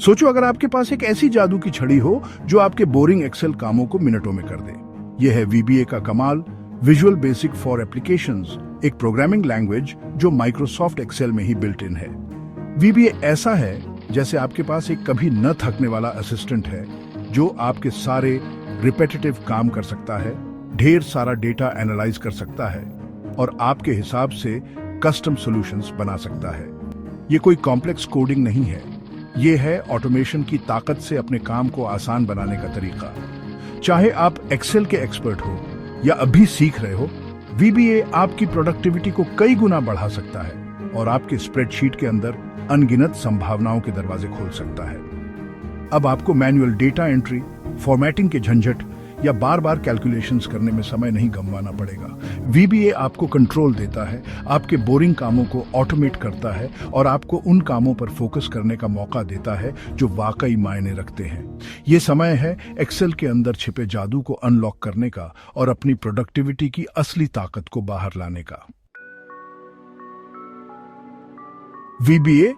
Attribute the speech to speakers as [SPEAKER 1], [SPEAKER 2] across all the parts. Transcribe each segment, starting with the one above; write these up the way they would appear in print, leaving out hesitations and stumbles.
[SPEAKER 1] सोचो अगर आपके पास एक ऐसी जादू की छड़ी हो जो आपके बोरिंग एक्सेल कामों को मिनटों में कर दे। यह है वीबीए का कमाल, विजुअल बेसिक फॉर एप्लीकेशंस, एक प्रोग्रामिंग लैंग्वेज जो माइक्रोसॉफ्ट एक्सेल में ही बिल्ट इन है। वीबीए ऐसा है जैसे आपके पास एक कभी न थकने वाला असिस्टेंट है जो आपके सारे रिपेटिटिव काम कर सकता है, ढेर सारा डेटा एनालाइज कर सकता है और आपके हिसाब से कस्टम सॉल्यूशंस बना सकता है। ये कोई कॉम्प्लेक्स कोडिंग नहीं है, ये है ऑटोमेशन की ताकत से अपने काम को आसान बनाने का तरीका। चाहे आप एक्सेल के एक्सपर्ट हो या अभी सीख रहे हो, वीबीए आपकी प्रोडक्टिविटी को कई गुना बढ़ा सकता है और आपके स्प्रेडशीट के अंदर अनगिनत संभावनाओं के दरवाजे खोल सकता है। अब आपको मैन्युअल डेटा एंट्री, फॉर्मेटिंग के झंझट या बार बार कैलकुलेशंस करने में समय नहीं गंवाना पड़ेगा। वीबीए आपको कंट्रोल देता है, आपके बोरिंग कामों को ऑटोमेट करता है और आपको उन कामों पर फोकस करने का मौका देता है जो वाकई मायने रखते हैं। ये समय है एक्सेल के अंदर छिपे जादू को अनलॉक करने का और अपनी प्रोडक्टिविटी की असली ताकत को बाहर लाने का। वीबीए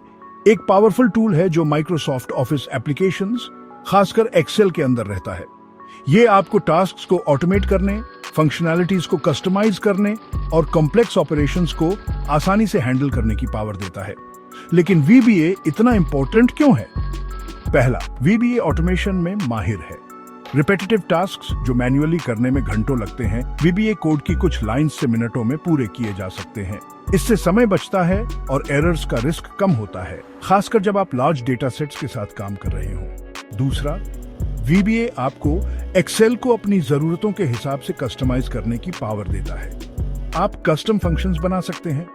[SPEAKER 1] एक पावरफुल टूल है जो माइक्रोसॉफ्ट ऑफिस एप्लीकेशंस, खासकर एक्सेल के अंदर रहता है। ये आपको टास्क्स को ऑटोमेट करने, फंक्शनैलिटीज को कस्टमाइज करने और कॉम्प्लेक्स ऑपरेशंस को आसानी से हैंडल करने की पावर देता है। लेकिन वीबीए इतना इंपॉर्टेंट क्यों है? पहला, वीबीए ऑटोमेशन में माहिर है। रिपेटिटिव टास्क्स जो मैन्युअली करने में घंटों लगते हैं, वीबीए कोड की कुछ लाइंस से मिनटों में पूरे किए जा सकते हैं। इससे समय बचता है और एरर्स का रिस्क कम होता है, खासकर जब आप लार्ज डेटा सेट्स के साथ काम कर रहे हो। दूसरा, वीबीए आपको एक्सेल को अपनी जरूरतों के हिसाब से कस्टमाइज करने की पावर देता है। आप कस्टम फंक्शंस बना सकते हैं,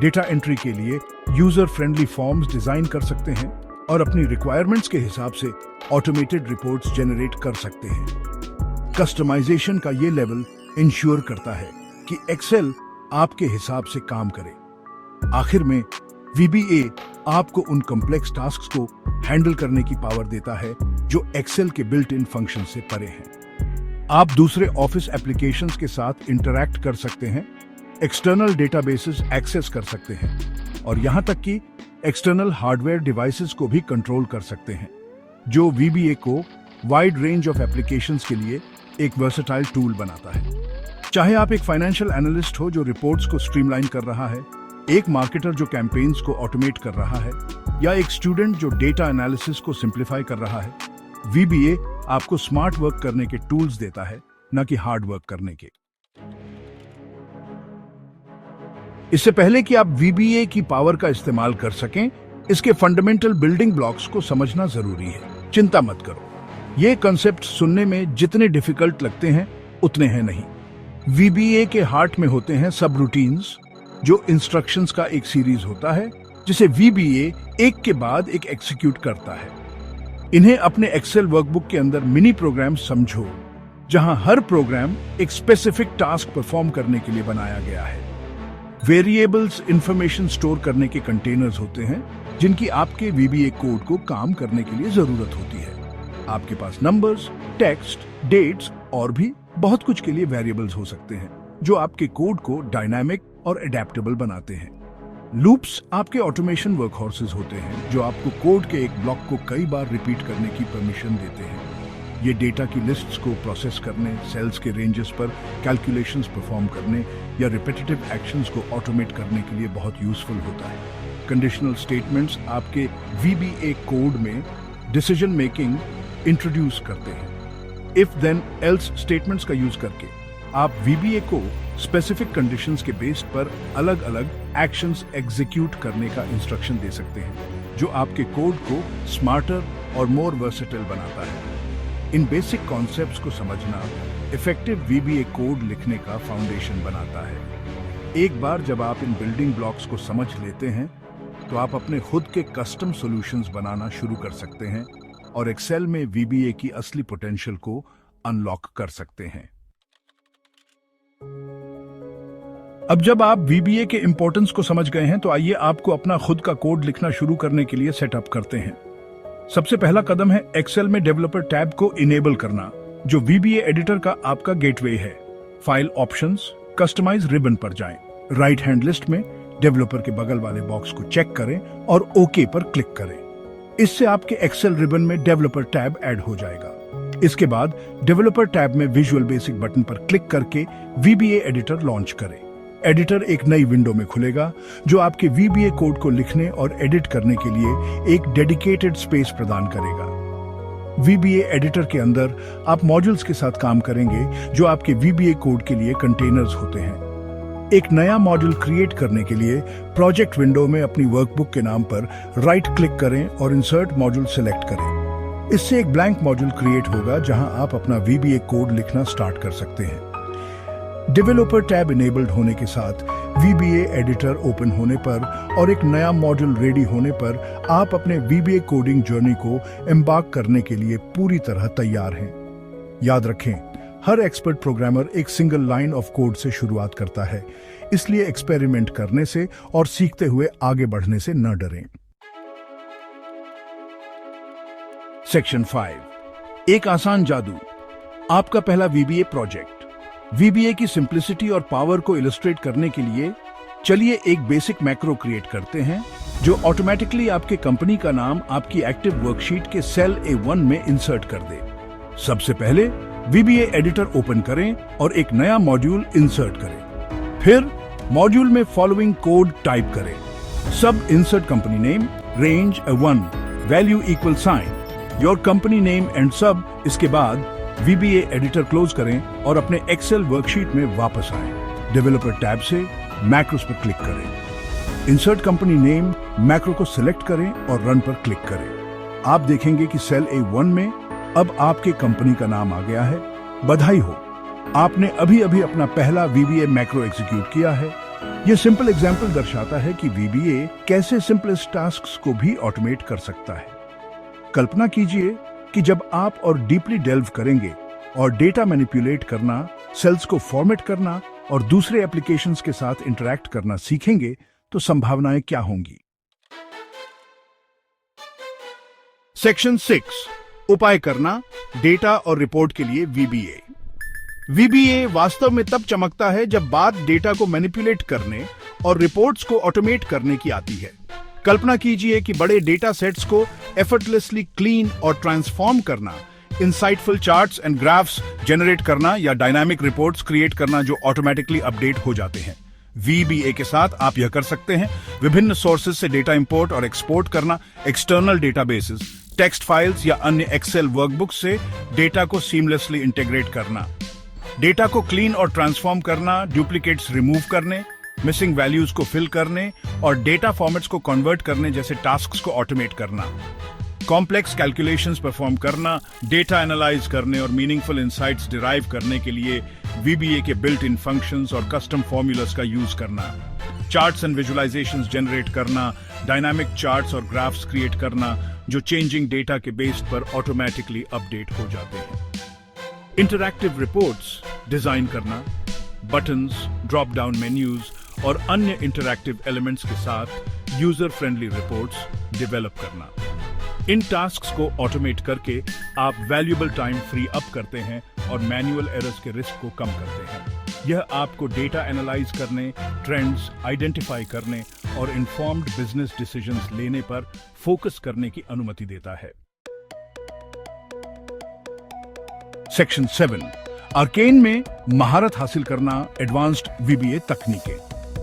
[SPEAKER 1] डेटा एंट्री के लिए यूजर फ्रेंडली फॉर्म्स डिजाइन कर सकते हैं और अपनी रिक्वायरमेंट्स के हिसाब से ऑटोमेटेड रिपोर्ट्स जनरेट कर सकते हैं। कस्टमाइजेशन का ये लेवल इंश्योर करता है कि एक्सेल आपके हिसाब से काम करे। आखिर में वीबीए आपको उन कॉम्प्लेक्स टास्क्स को हैंडल करने की पावर देता है जो एक्सेल के बिल्ट इन फंक्शन से परे हैं। आप दूसरे ऑफिस एप्लीकेशंस के साथ इंटरैक्ट कर सकते हैं, एक्सटर्नल डेटाबेसेस एक्सेस कर सकते हैं और यहां तक कि एक्सटर्नल हार्डवेयर डिवाइसेस को भी कंट्रोल कर सकते हैं, जो वीबीए को वाइड रेंज ऑफ एप्लीकेशंस के लिए एक वर्सेटाइल टूल बनाता है। चाहे आप एक फाइनेंशियल एनालिस्ट हो जो रिपोर्ट्स को स्ट्रीमलाइन कर रहा है, एक मार्केटर जो कैंपेन्स को ऑटोमेट कर रहा है या एक स्टूडेंट जो डेटा एनालिसिस को सिंप्लीफाई कर रहा है, वीबीए आपको स्मार्ट वर्क करने के टूल्स देता है, न कि हार्ड वर्क करने के। इससे पहले कि आप वीबीए की पावर का इस्तेमाल कर सकें, इसके फंडामेंटल बिल्डिंग ब्लॉक्स को समझना जरूरी है। चिंता मत करो, ये कॉन्सेप्ट सुनने में जितने डिफिकल्ट लगते हैं उतने हैं नहीं। वीबीए के हार्ट में होते हैं सब रूटीन्स, जो इंस्ट्रक्शंस का एक सीरीज होता है जिसे वीबीए एक के बाद एक एग्जीक्यूट करता है। इन्हें अपने एक्सेल वर्कबुक के अंदर मिनी प्रोग्राम समझो, जहां हर प्रोग्राम एक स्पेसिफिक टास्क परफॉर्म करने के लिए बनाया गया है। वेरिएबल्स इंफॉर्मेशन स्टोर करने के कंटेनर्स होते हैं जिनकी आपके वीबीए कोड को काम करने के लिए जरूरत होती है। आपके पास नंबर्स, टेक्स्ट, डेट्स और भी बहुत कुछ के लिए वेरिएबल्स हो सकते हैं जो आपके कोड को डायनामिक और एडेप्टेबल बनाते हैं। लूप्स आपके ऑटोमेशन वर्कहॉर्सेस होते हैं जो आपको कोड के एक ब्लॉक को कई बार रिपीट करने की परमिशन देते हैं। ये डेटा की लिस्ट्स को प्रोसेस करने, सेल्स के रेंजेस पर कैलकुलेशंस परफॉर्म करने या रिपीटेटिव एक्शंस को ऑटोमेट करने के लिए बहुत यूजफुल होता है। कंडीशनल स्टेटमेंट्स आपके वीबीए कोड में डिसीजन मेकिंग इंट्रोड्यूस करते हैं। इफ देन एल्स स्टेटमेंट्स का यूज करके आप वीबीए को स्पेसिफिक कंडीशंस के बेस पर अलग अलग एक्शंस एग्जीक्यूट करने का इंस्ट्रक्शन दे सकते हैं, जो आपके कोड को स्मार्टर और मोर वर्सेटाइल बनाता है। इन बेसिक कॉन्सेप्ट्स को समझना इफेक्टिव वीबीए कोड लिखने का फाउंडेशन बनाता है। एक बार जब आप इन बिल्डिंग ब्लॉक्स को समझ लेते हैं, तो आप अपने खुद के कस्टम सॉल्यूशंस बनाना शुरू कर सकते हैं और एक्सेल में वीबीए की असली पोटेंशियल को अनलॉक कर सकते हैं। अब जब आप वीबीए के इंपॉर्टेंस को समझ गए हैं, तो आइए आपको अपना खुद का कोड लिखना शुरू करने के लिए सेटअप करते हैं। सबसे पहला कदम है एक्सेल में डेवलपर टैब को इनेबल करना, जो वीबीए एडिटर का आपका गेटवे है। फाइल ऑप्शंस, कस्टमाइज रिबन पर जाएं। राइट हैंड लिस्ट में डेवलपर के बगल वाले बॉक्स को चेक करें और ओके पर क्लिक करें। इससे आपके एक्सेल रिबन में डेवलपर टैब ऐड हो जाएगा। इसके बाद डेवलपर टैब में विजुअल बेसिक बटन पर क्लिक करके VBA एडिटर लॉन्च करें। एडिटर एक नई विंडो में खुलेगा जो आपके VBA कोड को लिखने और एडिट करने के लिए एक डेडिकेटेड स्पेस प्रदान करेगा। VBA एडिटर के अंदर आप मॉड्यूल्स के साथ काम करेंगे जो आपके VBA कोड के लिए कंटेनर्स होते हैं। एक नया मॉड्यूल क्रिएट करने के लिए प्रोजेक्ट विंडो में अपनी वर्कबुक के नाम पर राइट क्लिक करें और इंसर्ट मॉड्यूल सेलेक्ट करें। इससे एक ब्लैंक मॉड्यूल क्रिएट होगा जहां आप अपना VBA कोड लिखना स्टार्ट कर सकते हैं। डेवलपर टैब इनेबल्ड होने के साथ VBA एडिटर ओपन होने पर और एक नया मॉड्यूल रेडी होने पर आप अपने VBA कोडिंग जर्नी को एम्बार्क करने के लिए पूरी तरह तैयार हैं। याद रखें, हर एक्सपर्ट प्रोग्रामर एक सिंगल लाइन ऑफ कोड से शुरुआत करता है, इसलिए एक्सपेरिमेंट करने से और सीखते हुए आगे बढ़ने से न डरें। सेक्शन 5, एक आसान जादू। आपका पहला VBA प्रोजेक्ट। VBA की सिंप्लिसिटी और पावर को इलस्ट्रेट करने के लिए चलिए एक बेसिक मैक्रो क्रिएट करते हैं जो ऑटोमेटिकली आपके कंपनी का नाम आपकी एक्टिव वर्कशीट के सेल A1 में इंसर्ट कर दे। सबसे पहले VBA एडिटर ओपन करें और एक नया मॉड्यूल इंसर्ट करें। फिर मॉड्यूल में फॉलोइंग कोड टाइप करें। Sub insert company name, range A1, value equal sign, your company name end sub. इसके बाद VBA एडिटर क्लोज करें और अपने एक्सेल वर्कशीट में वापस आएं। डेवलपर टैब से मैक्रोस पर क्लिक करें। इंसर्ट कंपनी नेम मैक्रो को सिलेक्ट करें और रन पर क्लिक करें। आप देखेंगे कि सेल A1 में अब आपके कंपनी का नाम आ गया है। बधाई हो, आपने अभी अभी अपना पहला VBA मैक्रो एग्जीक्यूट किया है। यह सिंपल एग्जाम्पल दर्शाता है कि VBA कैसे सिंपलेस्ट टास्क्स को भी ऑटोमेट कर सकता है। कल्पना कीजिए कि जब आप और डीपली डेल्व करेंगे और डेटा मैनिपुलेट करना, सेल्स को फॉर्मेट करना और दूसरे एप्लीकेशंस के साथ इंटरैक्ट करना सीखेंगे तो संभावनाएं क्या होंगी। सेक्शन 6, उपाय करना, डेटा और रिपोर्ट के लिए VBA। VBA वास्तव में तब चमकता है जब बात डेटा को मैनिपुलेट करने और रिपोर्ट्स को ऑटोमेट करने की आती है। कल्पना कीजिए कि बड़े डेटा सेट्स को एफर्टलेसली क्लीन और ट्रांसफॉर्म करना, insightful charts and graphs generate करना या डायनामिक रिपोर्ट्स क्रिएट करना जो ऑटोमेटिकली अपडेट हो जाते हैं। VBA के साथ आप यह कर सकते हैं विभिन्न सोर्सेज से डेटा इंपोर्ट और एक्सपोर्ट करना, एक्सटर्नल डेटाबेसेस, टेक्स्ट फाइल्स या अन्य एक्सेल वर्कबुक से डेटा को सीमलेसली इंटीग्रेट करना, डेटा को क्लीन और ट्रांसफॉर्म करना, डुप्लीकेट्स रिमूव करने, मिसिंग वैल्यूज को फिल करने और डेटा फॉर्मेट्स को कन्वर्ट करने जैसे टास्क्स को ऑटोमेट करना, कॉम्प्लेक्स कैलकुलेशंस परफॉर्म करना, डेटा एनालाइज करने और मीनिंगफुल इंसाइट्स डिराइव करने के लिए VBA के बिल्ट इन फंक्शंस और कस्टम फॉर्मूलास का यूज करना, चार्ट्स एंड विजुअलाइजेशंस जनरेट करना, डायनामिक चार्ट्स और ग्राफ्स क्रिएट करना जो चेंजिंग डेटा के बेस पर ऑटोमेटिकली अपडेट हो जाते हैं, इंटरैक्टिव रिपोर्ट्स डिजाइन करना, बटन्स, ड्रॉप डाउन मेन्यूज और अन्य इंटरैक्टिव एलिमेंट्स के साथ यूजर फ्रेंडली रिपोर्ट्स डेवलप करना। इन टास्क्स को ऑटोमेट करके आप वैल्यूएबल टाइम फ्री अप करते हैं और मैन्युअल एरर्स के रिस्क को कम करते हैं। यह आपको डेटा एनालाइज करने, ट्रेंड्स आइडेंटिफाई करने और इन्फॉर्म्ड बिजनेस डिसीजंस लेने पर फोकस करने की अनुमति देता है। सेक्शन 7, आर्केन में महारत हासिल करना, एडवांस्ड VBA तकनीकें।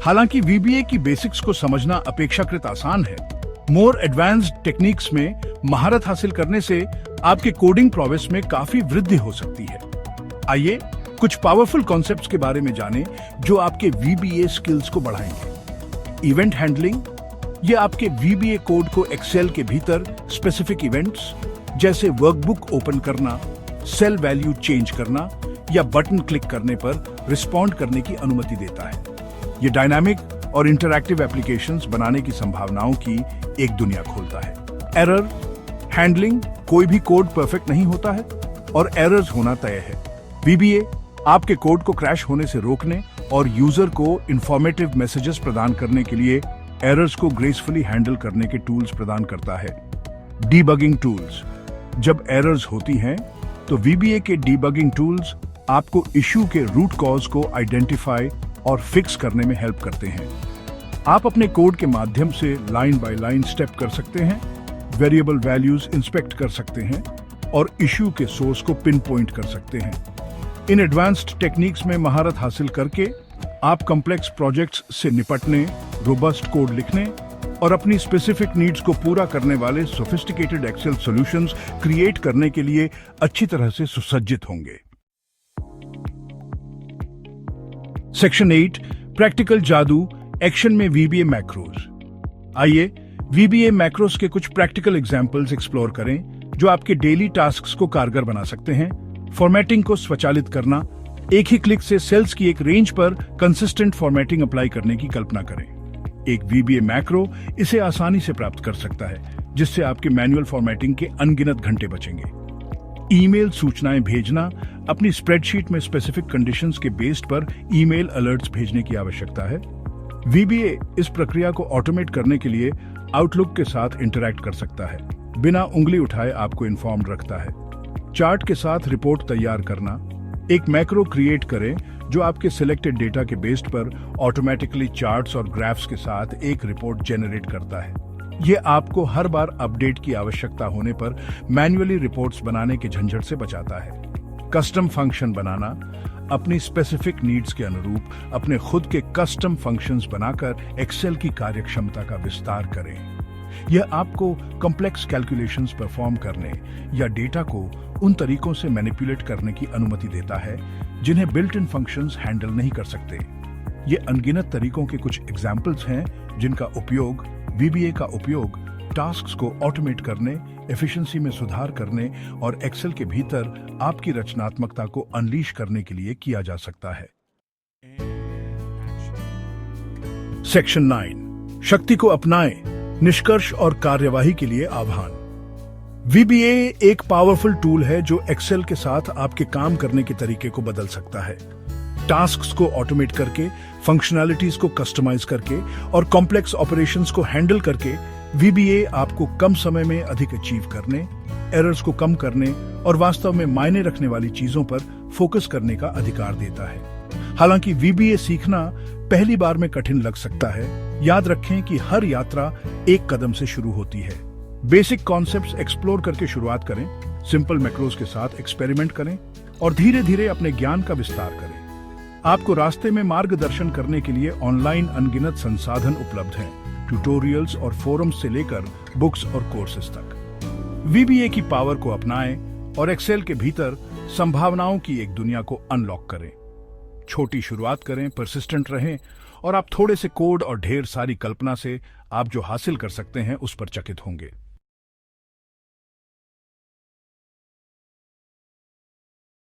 [SPEAKER 1] हालांकि VBA की बेसिक्स को समझना अपेक्षाकृत आसान है, मोर एडवांस्ड टेक्निक्स में महारत हासिल करने से आपके कोडिंग प्रोग्रेस में काफी वृद्धि हो सकती है। आइए कुछ पावरफुल कॉन्सेप्ट्स के बारे में जानें जो आपके VBA स्किल्स को बढ़ाएंगे। इवेंट हैंडलिंग, यह आपके VBA कोड को एक्सेल के भीतर स्पेसिफिक इवेंट्स जैसे वर्कबुक ओपन करना, सेल वैल्यू चेंज करना या बटन क्लिक करने पर रिस्पॉन्ड करने की अनुमति देता है। यह डायनामिक और इंटरैक्टिव एप्लीकेशंस बनाने की संभावनाओं की एक दुनिया खोलता है। एरर हैंडलिंग, कोई भी कोड परफेक्ट नहीं होता है और एरर्स होना तय है। VBA आपके कोड को क्रैश होने से रोकने और यूजर को इंफॉर्मेटिव मैसेजेस प्रदान करने के लिए एरर्स को ग्रेसफुली हैंडल करने के टूल्स प्रदान करता है। डीबगिंग टूल्स, जब एरर्स होती हैं तो VBA के डीबगिंग टूल्स आपको इश्यू के रूट कॉज को आइडेंटिफाई और फिक्स करने में हेल्प करते हैं। आप अपने कोड के माध्यम से लाइन बाय लाइन स्टेप कर सकते हैं, वेरिएबल वैल्यूज इंस्पेक्ट कर सकते हैं और इश्यू के सोर्स को पिन पॉइंट कर सकते हैं। इन एडवांस्ड टेक्निक्स में महारत हासिल करके आप कॉम्प्लेक्स प्रोजेक्ट्स से निपटने, रोबस्ट कोड लिखने और अपनी स्पेसिफिक नीड्स को पूरा करने वाले सोफिस्टिकेटेड एक्सेल सॉल्यूशंस क्रिएट करने के लिए अच्छी तरह से सुसज्जित होंगे। सेक्शन 8, प्रैक्टिकल जादू एक्शन में वीबीए मैक्रोज। आइए वीबीए मैक्रोज के कुछ प्रैक्टिकल एग्जांपल्स एक्सप्लोर करें जो आपके डेली टास्क्स को कारगर बना सकते हैं। फॉर्मेटिंग को स्वचालित करना, एक ही क्लिक से सेल्स की एक रेंज पर कंसिस्टेंट फॉर्मेटिंग अप्लाई करने की कल्पना करें। एक वीबीए मैक्रो इसे आसानी से प्राप्त कर सकता है, जिससे आपके मैनुअल फॉर्मेटिंग के अनगिनत घंटे बचेंगे। ईमेल सूचनाएं भेजना, अपनी स्प्रेडशीट में स्पेसिफिक कंडीशंस के बेस्ड पर ईमेल अलर्ट्स भेजने की आवश्यकता है। वीबीए इस प्रक्रिया को ऑटोमेट करने के लिए आउटलुक के साथ इंटरैक्ट कर सकता है, बिना उंगली उठाए आपको इन्फॉर्म्ड रखता है। चार्ट के साथ रिपोर्ट तैयार करना, एक मैक्रो क्रिएट करें जो आपके सिलेक्टेड डेटा के बेस्ड पर ऑटोमेटिकली चार्ट्स और ग्राफ्स के साथ एक रिपोर्ट जनरेट करता है। यह आपको हर बार अपडेट की आवश्यकता होने पर मैन्युअली रिपोर्ट्स बनाने के झंझट से बचाता है। कस्टम फंक्शन बनाना, अपनी स्पेसिफिक नीड्स के अनुरूप अपने खुद के कस्टम फंक्शंस बनाकर एक्सेल की कार्यक्षमता का विस्तार करें। यह आपको कॉम्प्लेक्स कैलकुलेशंस परफॉर्म करने या डेटा को उन तरीकों से मैनिपुलेट करने की अनुमति देता है जिन्हें बिल्ट इन फंक्शंस हैंडल नहीं कर सकते। ये अनगिनत तरीकों के कुछ एग्जाम्पल्स हैं जिनका उपयोग वीबीए का उपयोग टास्क्स को ऑटोमेट करने, एफिशिएंसी में सुधार करने और एक्सेल के भीतर आपकी रचनात्मकता को अनलीश करने के लिए किया जा सकता है। सेक्शन 9, शक्ति को अपनाएं, निष्कर्ष और कार्यवाही के लिए आह्वान। वीबीए एक पावरफुल टूल है जो एक्सेल के साथ आपके काम करने के तरीके को बदल सकता है। टास्क्स को ऑटोमेट करके, फंक्शनैलिटीज को कस्टमाइज करके और कॉम्प्लेक्स ऑपरेशंस को हैंडल करके वीबीए आपको कम समय में अधिक अचीव करने, एरर्स को कम करने और वास्तव में मायने रखने वाली चीजों पर फोकस करने का अधिकार देता है। हालांकि वीबीए सीखना पहली बार में कठिन लग सकता है, याद रखें कि हर यात्रा एक कदम से शुरू होती है। बेसिक कॉन्सेप्ट्स एक्सप्लोर करके शुरुआत करें, सिंपल मैक्रोज के साथ एक्सपेरिमेंट करें और धीरे धीरे अपने ज्ञान का विस्तार करें। आपको रास्ते में मार्गदर्शन करने के लिए ऑनलाइन अनगिनत संसाधन उपलब्ध हैं, ट्यूटोरियल्स और फोरम्स से लेकर बुक्स और कोर्सेज तक। वीबीए की पावर को अपनाएं और एक्सेल के भीतर संभावनाओं की एक दुनिया को अनलॉक करें। छोटी शुरुआत करें, परसिस्टेंट रहें और आप थोड़े से कोड और ढेर सारी कल्पना से आप जो हासिल कर सकते हैं उस पर चकित होंगे।